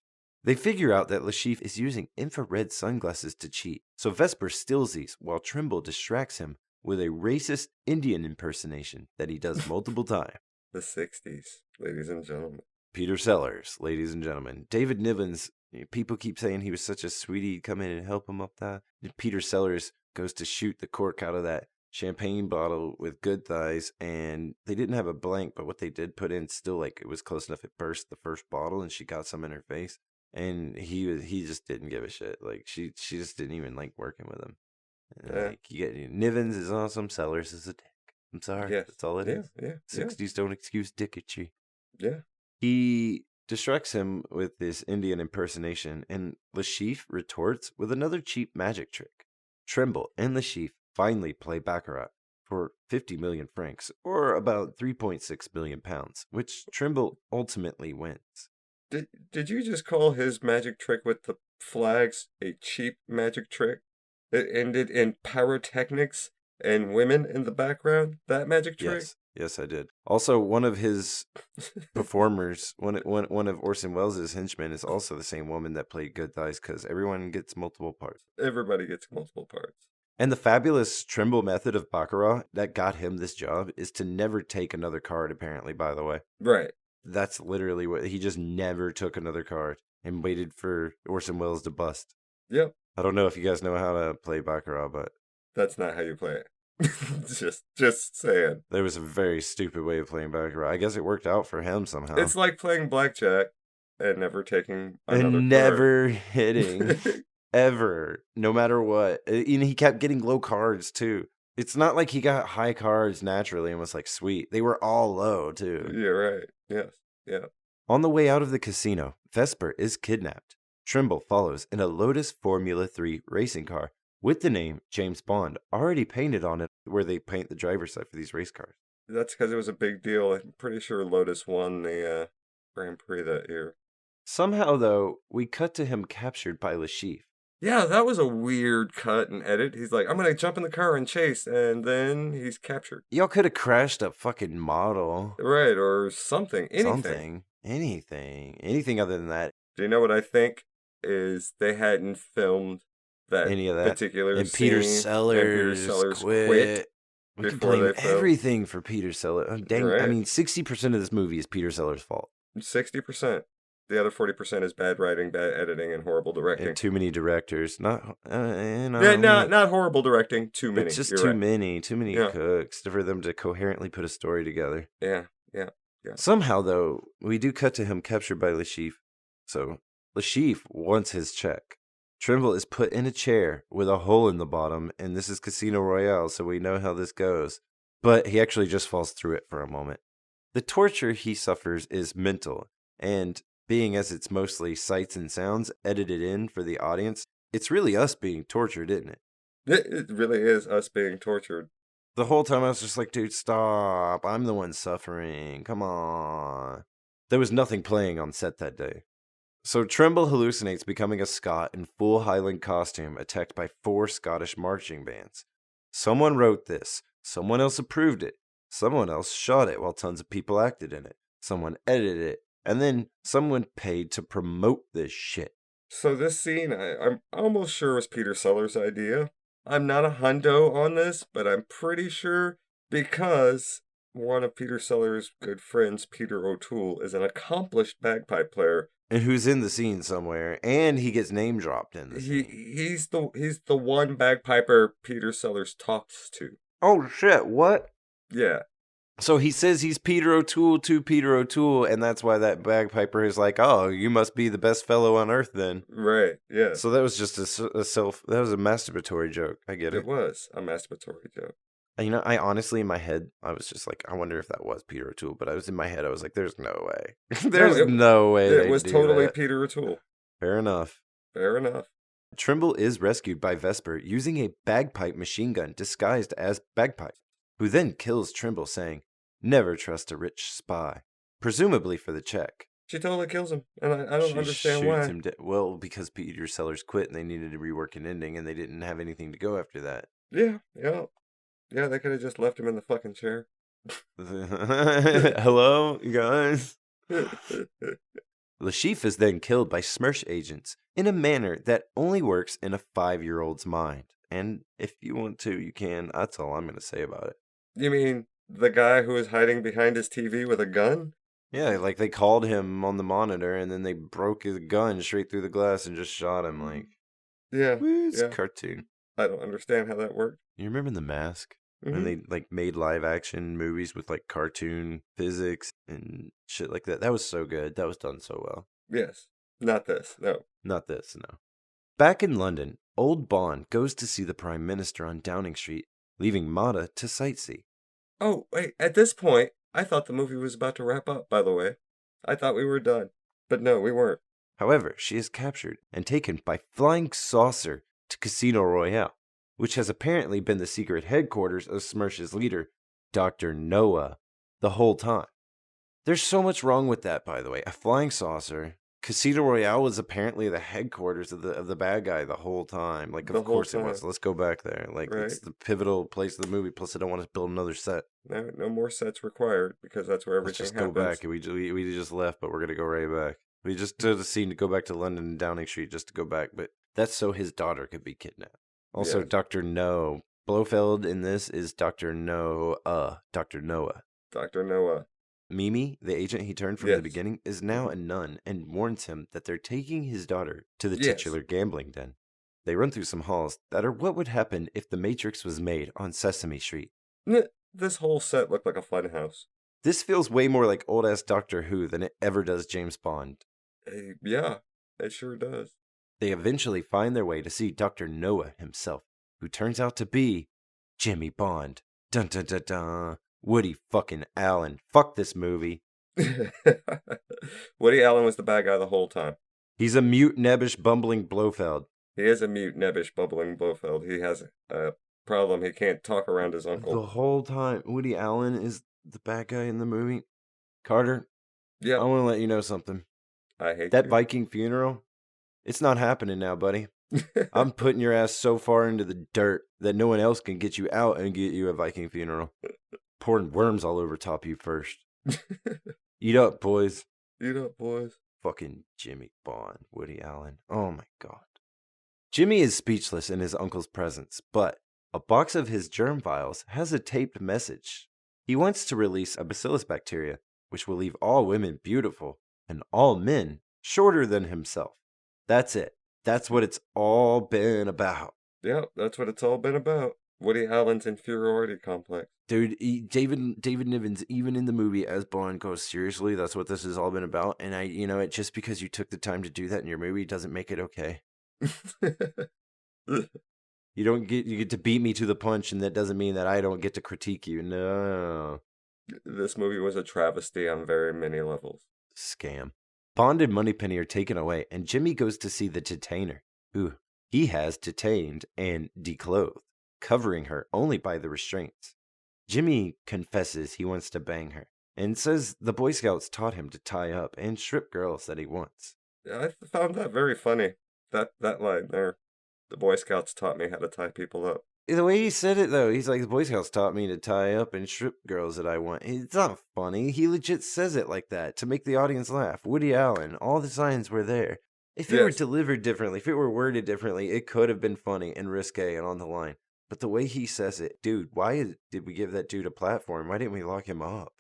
They figure out that Lashif is using infrared sunglasses to cheat, so Vesper steals these while Trimble distracts him with a racist Indian impersonation that he does multiple times. The 60s, ladies and gentlemen. Peter Sellers, ladies and gentlemen. David Nivens, people keep saying he was such a sweetie, come in and help him up that. Peter Sellers goes to shoot the cork out of that champagne bottle with Goodthighs, and they didn't have a blank, but what they did put in still, like, it was close enough it burst the first bottle and she got some in her face. And he just didn't give a shit. Like she just didn't even like working with him. Yeah. Like Nivens is awesome. Sellers is a dick. I'm sorry. Yes. That's all it is. Yeah. 60s don't excuse dicketry. Yeah. He distracts him with this Indian impersonation, and Lashif retorts with another cheap magic trick. Trimble and Lashif finally play baccarat for 50 million francs, or about 3.6 billion pounds, which Trimble ultimately wins. Did you just call his magic trick with the flags a cheap magic trick? It ended in pyrotechnics and women in the background? That magic trick? Yes, I did. Also, one of his performers, one of Orson Welles' henchmen, is also the same woman that played Goodthighs, because everyone gets multiple parts. Everybody gets multiple parts. And the fabulous Trimble method of Baccarat that got him this job is to never take another card, apparently, by the way. Right. That's literally what he just never took another card and waited for Orson Welles to bust. Yep. I don't know if you guys know how to play Baccarat, but that's not how you play it. just saying. There was a very stupid way of playing Baccarat. I guess it worked out for him somehow. It's like playing blackjack and never taking another and card. never hitting. Ever, no matter what. And he kept getting low cards too. It's not like he got high cards naturally and was like, sweet. They were all low too. Yeah, right. Yes. Yeah. On the way out of the casino, Vesper is kidnapped. Trimble follows in a Lotus Formula 3 racing car with the name James Bond already painted on it where they paint the driver's side for these race cars. That's because it was a big deal. I'm pretty sure Lotus won the Grand Prix that year. Somehow, though, we cut to him captured by Lashif. Yeah, that was a weird cut and edit. He's like, I'm going to jump in the car and chase, and then he's captured. Y'all could have crashed a fucking model. Right, or something. Anything. Anything other than that. Do you know what I think? Is they hadn't filmed any of that particular and scene. Peter Sellers quit. We can blame everything for Peter Sellers. Dang, right. I mean, 60% of this movie is Peter Sellers' fault. 60%. The other 40% is bad writing, bad editing, and horrible directing. And too many directors. Not horrible directing. Too many. But just too many cooks for them to coherently put a story together. Yeah. Somehow, though, we do cut to him captured by Lashif. So Lashif wants his check. Trimble is put in a chair with a hole in the bottom, and this is Casino Royale, so we know how this goes. But he actually just falls through it for a moment. The torture he suffers is mental, and being as it's mostly sights and sounds edited in for the audience, it's really us being tortured, isn't it? It really is us being tortured. The whole time I was just like, dude, stop. I'm the one suffering. Come on. There was nothing playing on set that day. So Trimble hallucinates becoming a Scot in full Highland costume attacked by 4 Scottish marching bands. Someone wrote this. Someone else approved it. Someone else shot it while tons of people acted in it. Someone edited it. And then someone paid to promote this shit. So this scene, I'm almost sure was Peter Sellers' idea. I'm not a hundo on this, but I'm pretty sure because one of Peter Sellers' good friends, Peter O'Toole, is an accomplished bagpipe player. And who's in the scene somewhere, and he gets name dropped in the scene. He's the one bagpiper Peter Sellers talks to. Oh shit! What? Yeah. So he says he's Peter O'Toole to Peter O'Toole, and that's why that bagpiper is like, "Oh, you must be the best fellow on earth, then." Right. Yeah. So that was just that was a masturbatory joke. I get it. It was a masturbatory joke. You know, I honestly, in my head, I was just like, I wonder if that was Peter O'Toole. But I was in my head, I was like, there's no way. No way. It was totally Peter O'Toole. Fair enough. Trimble is rescued by Vesper using a bagpipe machine gun disguised as bagpipes, who then kills Trimble, saying, "Never trust a rich spy," presumably for the check. She totally kills him, and I don't understand why. Well, because Peter Sellers quit and they needed to rework an ending, and they didn't have anything to go after that. Yeah, they could have just left him in the fucking chair. Hello, you guys? Lashif is then killed by Smersh agents in a manner that only works in a 5-year-old's mind. And if you want to, you can. That's all I'm going to say about it. You mean the guy who was hiding behind his TV with a gun? Yeah, like they called him on the monitor and then they broke his gun straight through the glass and just shot him. Like, yeah, it's a cartoon. I don't understand how that worked. You remember The Mask? When they like made live action movies with like cartoon physics and shit like that. That was so good. That was done so well. Yes. Not this. No. Not this, no. Back in London, old Bond goes to see the Prime Minister on Downing Street, leaving Mata to sightsee. Oh, wait. At this point, I thought the movie was about to wrap up, by the way. I thought we were done. But no, we weren't. However, she is captured and taken by flying saucer to Casino Royale, which has apparently been the secret headquarters of Smersh's leader, Dr. Noah, the whole time. There's so much wrong with that, by the way. A flying saucer. Casino Royale was apparently the headquarters of the bad guy the whole time. Like, of course it was. Let's go back there. Like, It's the pivotal place of the movie. Plus, I don't want to build another set. No more sets required, because that's where everything happens. Let's just go back. We just left, but we're going to go right back. We just did the scene to go back to London and Downing Street just to go back, but that's so his daughter could be kidnapped. Also, Yes. Dr. No. Blofeld in this is Dr. Noah. Dr. Noah. Dr. Noah. Mimi, the agent he turned from the beginning, is now a nun and warns him that they're taking his daughter to the titular gambling den. They run through some halls that are what would happen if the Matrix was made on Sesame Street. This whole set looked like a fun house. This feels way more like old-ass Doctor Who than it ever does James Bond. Yeah, it sure does. They eventually find their way to see Dr. Noah himself, who turns out to be Jimmy Bond. Dun dun dun dun. Woody fucking Allen. Fuck this movie. Woody Allen was the bad guy the whole time. He's a mute, nebbish, bumbling Blofeld. He is a mute, nebbish, bubbling Blofeld. He has a problem. He can't talk around his uncle. The whole time, Woody Allen is the bad guy in the movie. Carter, I want to let you know something. I hate that you. Viking funeral. It's not happening now, buddy. I'm putting your ass so far into the dirt that no one else can get you out and get you a Viking funeral. Pouring worms all over top of you first. Eat up, boys. Eat up, boys. Fucking Jimmy Bond, Woody Allen. Oh my God. Jimmy is speechless in his uncle's presence, but a box of his germ vials has a taped message. He wants to release a bacillus bacteria, which will leave all women beautiful and all men shorter than himself. That's it. That's what it's all been about. Yep, that's what it's all been about. Woody Allen's inferiority complex. Dude, David Niven's, even in the movie as Bond, goes, seriously, that's what this has all been about? And it just because you took the time to do that in your movie doesn't make it okay. You get to beat me to the punch, and that doesn't mean that I don't get to critique you. No. This movie was a travesty on very many levels. Scam. Bond and Moneypenny are taken away, and Jimmy goes to see the detainer, who he has detained and declothed, covering her only by the restraints. Jimmy confesses he wants to bang her, and says the Boy Scouts taught him to tie up and strip girls that he wants. I found that very funny, that line there. The Boy Scouts taught me how to tie people up. The way he said it, though, he's like, the Boy Scouts taught me to tie up and strip girls that I want. It's not funny. He legit says it like that to make the audience laugh. Woody Allen, all the signs were there. If it were delivered differently, if it were worded differently, it could have been funny and risque and on the line. But the way he says it, dude, why did we give that dude a platform? Why didn't we lock him up?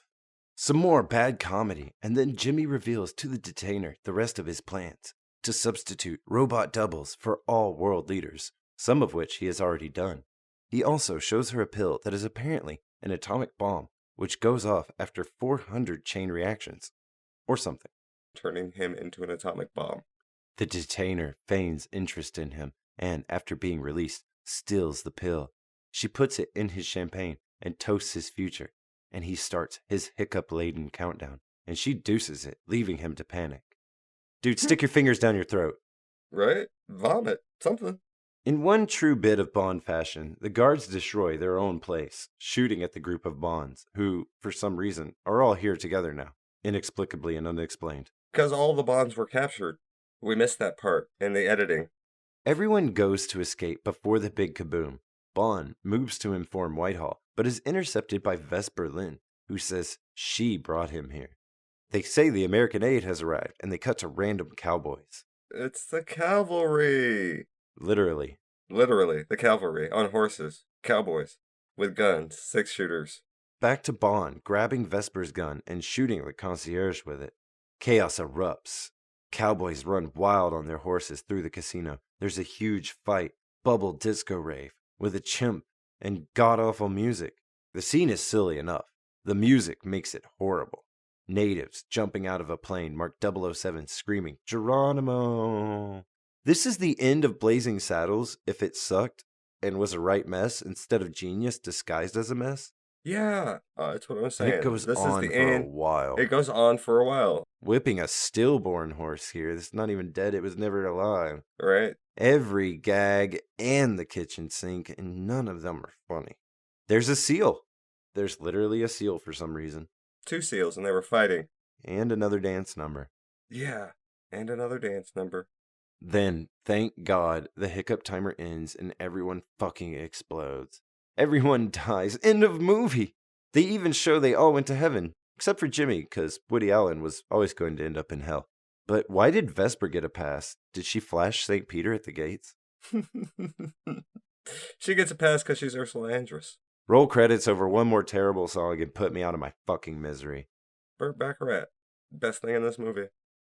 Some more bad comedy, and then Jimmy reveals to the detainer the rest of his plans to substitute robot doubles for all world leaders, some of which he has already done. He also shows her a pill that is apparently an atomic bomb, which goes off after 400 chain reactions, or something. Turning him into an atomic bomb. The detainer feigns interest in him, and after being released, steals the pill. She puts it in his champagne and toasts his future, and he starts his hiccup-laden countdown, and she deuces it, leaving him to panic. Dude, stick your fingers down your throat. Right? Vomit. Something. In one true bit of Bond fashion, the guards destroy their own place, shooting at the group of Bonds, who, for some reason, are all here together now, inexplicably and unexplained. Because all the Bonds were captured. We missed that part in the editing. Everyone goes to escape before the big kaboom. Bond moves to inform Whitehall, but is intercepted by Vesper Lynn, who says she brought him here. They say the American aid has arrived, and they cut to random cowboys. It's the cavalry! Literally, the cavalry, on horses, cowboys, with guns, 6-shooters. Back to Bond, grabbing Vesper's gun and shooting the concierge with it. Chaos erupts. Cowboys run wild on their horses through the casino. There's a huge fight, bubble disco rave, with a chimp and god-awful music. The scene is silly enough. The music makes it horrible. Natives jumping out of a plane mark 007 screaming, Geronimo! This is the end of Blazing Saddles if it sucked and was a right mess instead of genius disguised as a mess. Yeah, that's what I'm saying. And it goes on for a while. It goes on for a while. Whipping a stillborn horse here. It's not even dead. It was never alive. Right. Every gag and the kitchen sink, and none of them are funny. There's a seal. There's literally a seal for some reason. 2 seals, and they were fighting. And another dance number. Yeah, and another dance number. Then, thank God, the hiccup timer ends and everyone fucking explodes. Everyone dies. End of movie. They even show they all went to heaven. Except for Jimmy, because Woody Allen was always going to end up in hell. But why did Vesper get a pass? Did she flash St. Peter at the gates? She gets a pass because she's Ursula Andress. Roll credits over one more terrible song and put me out of my fucking misery. Burt Bacharach. Best thing in this movie.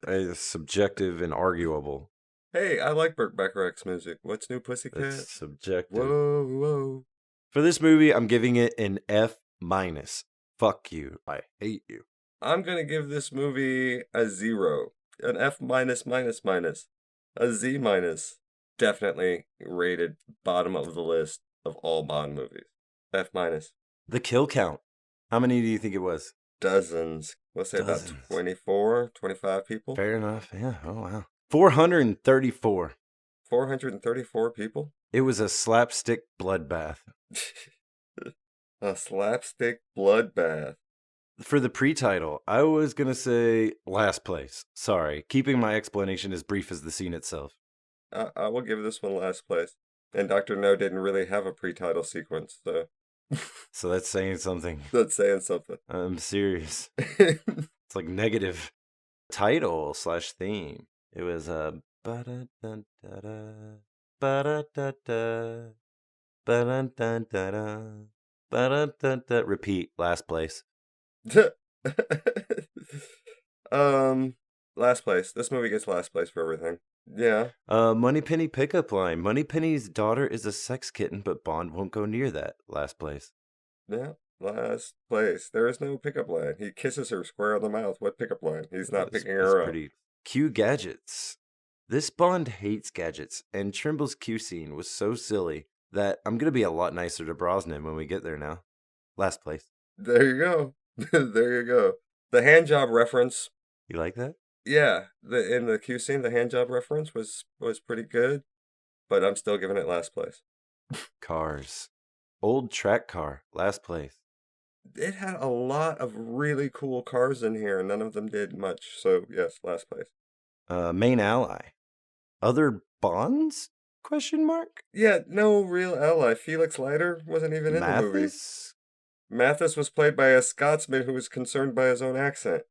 It's subjective and arguable. Hey, I like Burt Bacharach's music. What's New Pussycat? It's subjective. Whoa, whoa. For this movie, I'm giving it an F-. Fuck you. I hate you. I'm going to give this movie a 0. An F-. A Z-. Definitely rated bottom of the list of all Bond movies. F-. The kill count. How many do you think it was? Dozens. Let's say about 24, 25 people. Fair enough. Yeah. Oh, wow. 434. 434 people? It was a slapstick bloodbath. A slapstick bloodbath. For the pre-title, I was going to say last place. Sorry. Keeping my explanation as brief as the scene itself. I will give this one last place. And Dr. No didn't really have a pre-title sequence, so... So that's saying something. That's saying something. I'm serious. It's like negative. Title / theme. It was ba-da-dun-da-da, ba-da-da-da, ba-da-dun-da-da, ba-da-da-da. Repeat. Last place. Last place. This movie gets last place for everything. Yeah. Moneypenny pickup line. Moneypenny's daughter is a sex kitten, but Bond won't go near that. Last place. Yeah. Last place. There is no pickup line. He kisses her square on the mouth. What pickup line? He's not picking her up. Q gadgets. This Bond hates gadgets, and Trimble's Q scene was so silly that I'm going to be a lot nicer to Brosnan when we get there now. Last place. There you go. There you go. The hand job reference. You like that? Yeah. In the Q scene, the hand job reference was pretty good, but I'm still giving it last place. Cars. Old track car. Last place. It had a lot of really cool cars in here, and none of them did much. So, yes, last place. Main ally. Other Bonds? Question mark? Yeah, no real ally. Felix Leiter wasn't even in the movie. Mathis was played by a Scotsman who was concerned by his own accent.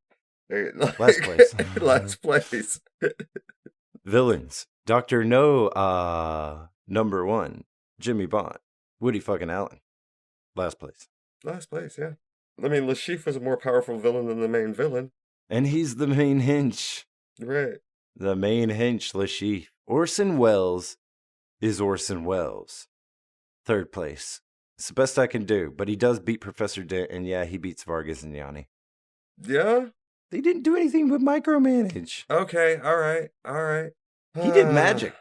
Last place. Last place. Villains. Dr. No, number 1. Jimmy Bond. Woody fucking Allen. Last place. Last place, yeah. I mean, Le Chiffre was a more powerful villain than the main villain. And he's the main hench. Right. The main hench, Le Chiffre. Orson Welles is Orson Welles. Third place. It's the best I can do, but he does beat Professor Dent, and yeah, he beats Vargas and Yanni. Yeah? They didn't do anything but micromanage. Okay, alright. He did magic.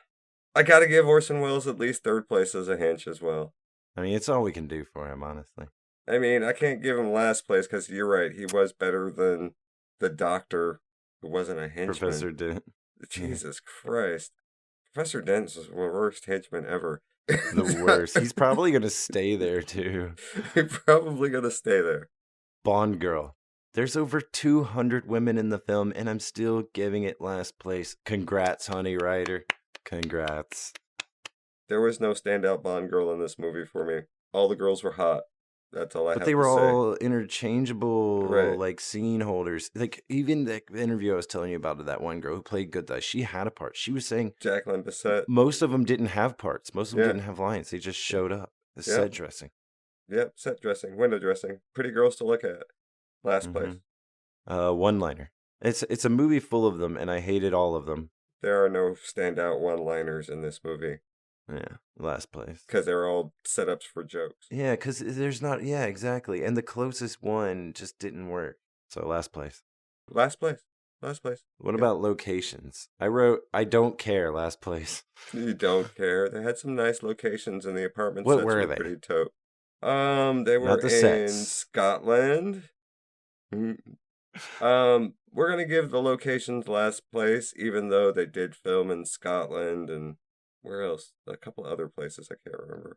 I gotta give Orson Welles at least third place as a hench as well. I mean, it's all we can do for him, honestly. I mean, I can't give him last place because you're right. He was better than the doctor who wasn't a henchman. Professor Dent. Jesus Christ. Professor Dent's the worst henchman ever. The worst. He's probably going to stay there, too. He's probably going to stay there. Bond girl. There's over 200 women in the film, and I'm still giving it last place. Congrats, Honey Ryder. Congrats. There was no standout Bond girl in this movie for me. All the girls were hot. That's all I have to say. But they were all interchangeable, right. Like, scene holders. Like, even the interview I was telling you about, that one girl who played Good Guy, she had a part. She was saying... Jacqueline Bisset. Most of them didn't have parts. Most of them didn't have lines. They just showed up. The set dressing. Yep, set dressing, window dressing. Pretty girls to look at. Last place. One-liner. It's a movie full of them, and I hated all of them. There are no standout one-liners in this movie. Yeah, last place. Because they're all setups for jokes. Yeah, because there's not... Yeah, exactly. And the closest one just didn't work. So last place. Last place. Last place. What about locations? I wrote, I don't care, last place. You don't care. They had some nice locations in the apartment. What were they? Pretty dope. They were in Scotland. We're going to give the locations last place, even though they did film in Scotland and... Where else? A couple other places I can't remember.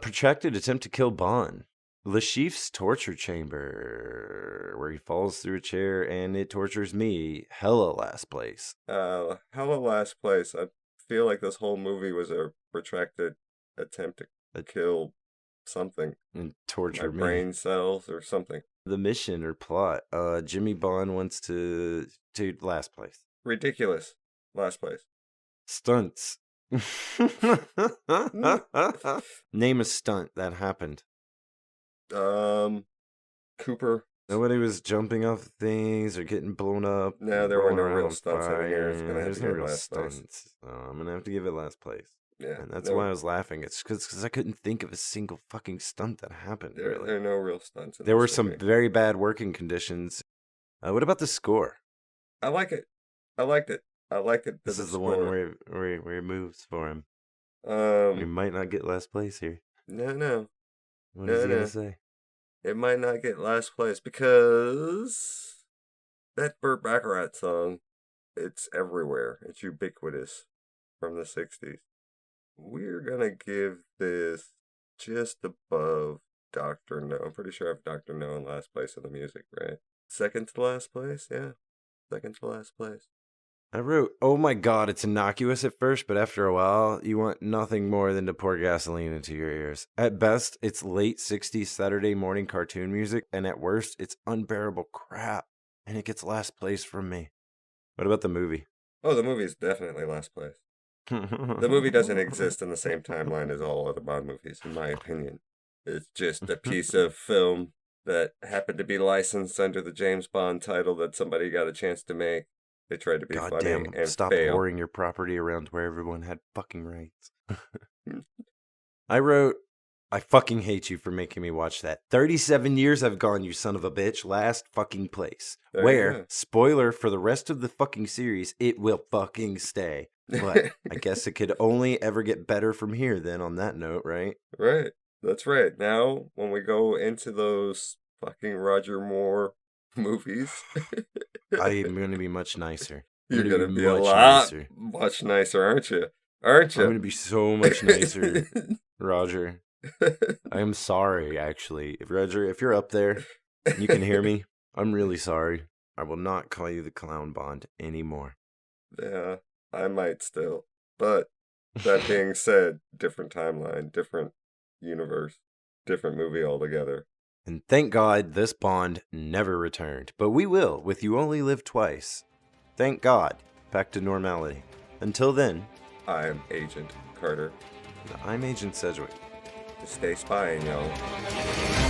Protracted attempt to kill Bond. Le Chiffre's torture chamber, where he falls through a chair and it tortures me. Hella last place. Hella last place. I feel like this whole movie was a protracted attempt to kill something. And torture me. Brain cells or something. The mission or plot. Jimmy Bond wants to last place. Ridiculous. Last place. Stunts. Name a stunt that happened. Cooper. Nobody was jumping off things or getting blown up. No, there were no real stunts in here. It's gonna have to get last place. So I'm gonna have to give it last place. Yeah, and that's why I was laughing. It's because I couldn't think of a single fucking stunt that happened. There are no real stunts. There were some very bad working conditions. What about the score? I like it. I liked it. I liked it. This is the one where he moves for him. We might not get last place here. No. What is he gonna say? It might not get last place because that Burt Bacharach song, it's everywhere. It's ubiquitous from the 60s. We're going to give this just above Dr. No. I'm pretty sure I have Dr. No in last place in the music, right? Second to last place? Yeah. Second to last place. I wrote, oh my God, it's innocuous at first, but after a while, you want nothing more than to pour gasoline into your ears. At best, it's late 60s Saturday morning cartoon music, and at worst, it's unbearable crap, and it gets last place from me. What about the movie? Oh, the movie is definitely last place. The movie doesn't exist in the same timeline as all other Bond movies, in my opinion. It's just a piece of film that happened to be licensed under the James Bond title that somebody got a chance to make. They tried to be funny and stop fail. pouring your property around where everyone had fucking rights. I wrote, I fucking hate you for making me watch that. 37 years I've gone, you son of a bitch. Last fucking place. Where, spoiler for the rest of the fucking series, it will fucking stay. But I guess it could only ever get better from here then on that note, right? Right. That's right. Now, when we go into those fucking Roger Moore movies... I'm going to be much nicer. You're going to be a lot much nicer, aren't you? Aren't you? I'm going to be so much nicer, Roger. I am sorry, actually. Roger, if you're up there and you can hear me, I'm really sorry. I will not call you the Clown Bond anymore. Yeah, I might still. But that being said, different timeline, different universe, different movie altogether. And thank God this Bond never returned. But we will, with You Only Live Twice. Thank God. Back to normality. Until then, I'm Agent Carter. I'm Agent Sedgwick. Stay spying, y'all.